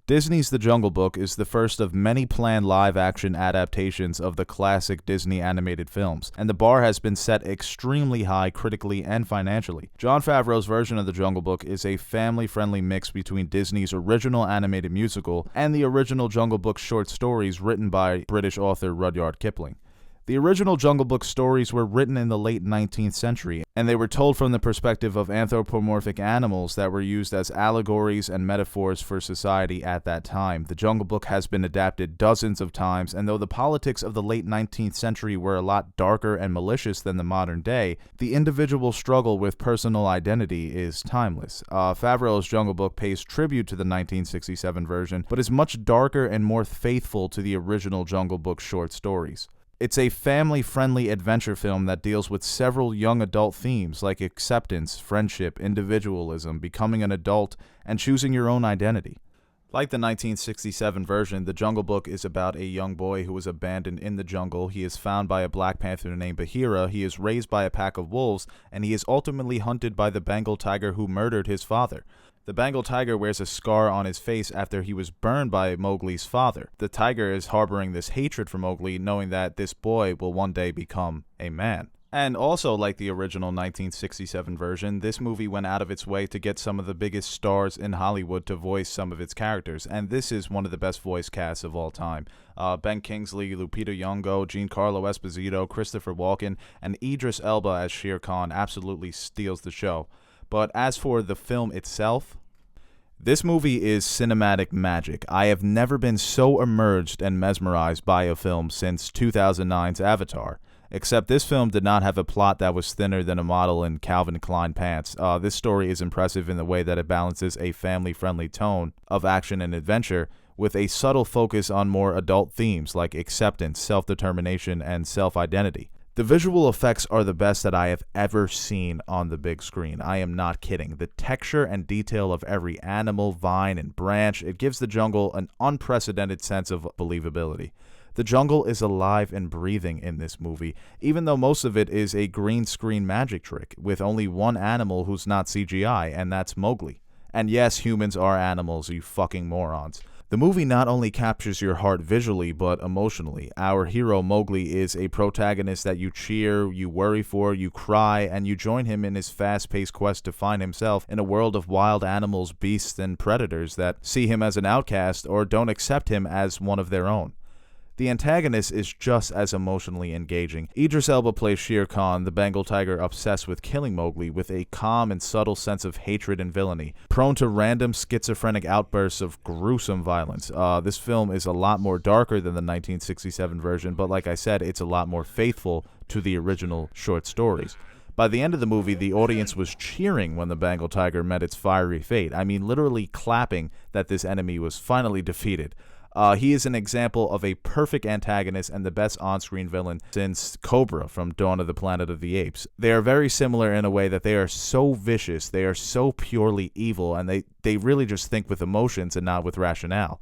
Disney's The Jungle Book is the first of many planned live-action adaptations of the classic Disney animated films, and the bar has been set extremely high critically and financially. Jon Favreau's version of The Jungle Book is a family-friendly mix between Disney's original animated musical and the original Jungle Book short stories written by British author Rudyard Kipling. The original Jungle Book stories were written in the late 19th century, and they were told from the perspective of anthropomorphic animals that were used as allegories and metaphors for society at that time. The Jungle Book has been adapted dozens of times, and though the politics of the late 19th century were a lot darker and malicious than the modern day, the individual struggle with personal identity is timeless. Favreau's Jungle Book pays tribute to the 1967 version, but is much darker and more faithful to the original Jungle Book short stories. It's a family-friendly adventure film that deals with several young adult themes like acceptance, friendship, individualism, becoming an adult, and choosing your own identity. Like the 1967 version, The Jungle Book is about a young boy who is abandoned in the jungle. He is found by a Black Panther named Bahira, he is raised by a pack of wolves, and he is ultimately hunted by the Bengal tiger who murdered his father. The Bengal tiger wears a scar on his face after he was burned by Mowgli's father. The tiger is harboring this hatred for Mowgli, knowing that this boy will one day become a man. And also, like the original 1967 version, this movie went out of its way to get some of the biggest stars in Hollywood to voice some of its characters, and this is one of the best voice casts of all time. Ben Kingsley, Lupita Nyong'o, Giancarlo Esposito, Christopher Walken, and Idris Elba as Shere Khan absolutely steals the show. But as for the film itself, this movie is cinematic magic. I have never been so immersed and mesmerized by a film since 2009's Avatar. Except this film did not have a plot that was thinner than a model in Calvin Klein pants. This story is impressive in the way that it balances a family-friendly tone of action and adventure with a subtle focus on more adult themes like acceptance, self-determination, and self-identity. The visual effects are the best that I have ever seen on the big screen. I am not kidding. The texture and detail of every animal, vine, and branch, it gives the jungle an unprecedented sense of believability. The jungle is alive and breathing in this movie, even though most of it is a green screen magic trick, with only one animal who's not CGI, and that's Mowgli. And yes, humans are animals, you fucking morons. The movie not only captures your heart visually, but emotionally. Our hero Mowgli is a protagonist that you cheer, you worry for, you cry, and you join him in his fast-paced quest to find himself in a world of wild animals, beasts, and predators that see him as an outcast or don't accept him as one of their own. The antagonist is just as emotionally engaging. Idris Elba plays Shere Khan, the Bengal tiger obsessed with killing Mowgli, with a calm and subtle sense of hatred and villainy, prone to random schizophrenic outbursts of gruesome violence. This film is a lot more darker than the 1967 version, but like I said, it's a lot more faithful to the original short stories. By the end of the movie, the audience was cheering when the Bengal tiger met its fiery fate. I mean, literally clapping that this enemy was finally defeated. He is an example of a perfect antagonist and the best on-screen villain since Cobra from Dawn of the Planet of the Apes. They are very similar in a way that they are so vicious, they are so purely evil, and they really just think with emotions and not with rationale.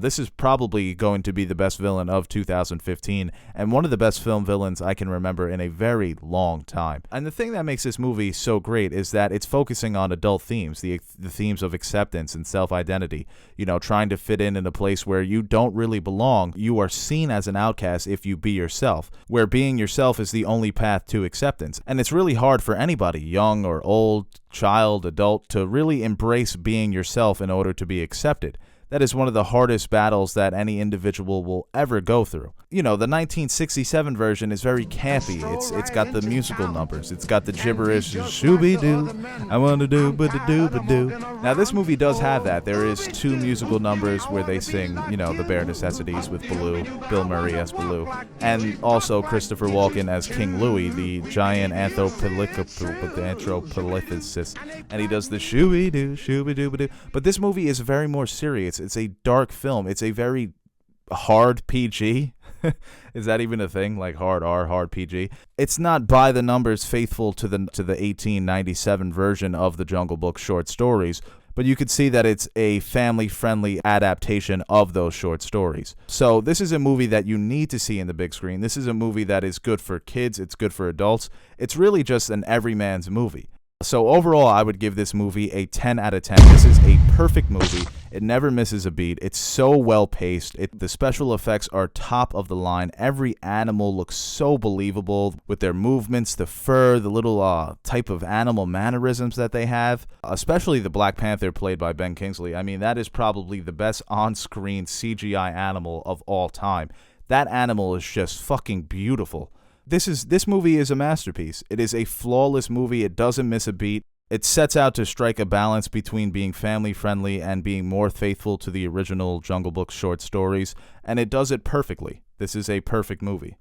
This is probably going to be the best villain of 2015 and one of the best film villains I can remember in a very long time. And the thing that makes this movie so great is that it's focusing on adult themes, the themes of acceptance and self-identity. You know, trying to fit in a place where you don't really belong. You are seen as an outcast if you be yourself, where being yourself is the only path to acceptance. And it's really hard for anybody, young or old, child, adult, to really embrace being yourself in order to be accepted. That is one of the hardest battles that any individual will ever go through. You know, the 1967 version is very campy. It's got the musical numbers. It's got the gibberish, shooby-doo, I wanna do ba-da-doo-ba-doo. Now, this movie does have that. There is two musical numbers where they sing, you know, The Bare Necessities with Baloo, Bill Murray as Baloo, and also Christopher Walken as King Louie, the giant anthropolithicist, and he does the shooby-doo, shooby-doo-ba-doo. But this movie is very more serious. It's a dark film. It's a very hard PG. Is that even a thing? Like hard R, hard PG? It's not by the numbers faithful to the 1897 version of the Jungle Book short stories, but you could see that it's a family-friendly adaptation of those short stories. So this is a movie that you need to see in the big screen. This is a movie that is good for kids. It's good for adults. It's really just an everyman's movie. So overall, I would give this movie a 10 out of 10. This is a perfect movie. It never misses a beat. It's so well paced. The special effects are top of the line. Every animal looks so believable with their movements, the fur, the little type of animal mannerisms that they have, especially the Black Panther played by Ben Kingsley. I mean, that is probably the best on-screen CGI animal of all time. That animal is just fucking beautiful. This movie is a masterpiece. It is a flawless movie. It doesn't miss a beat. It sets out to strike a balance between being family-friendly and being more faithful to the original Jungle Book short stories, and it does it perfectly. This is a perfect movie.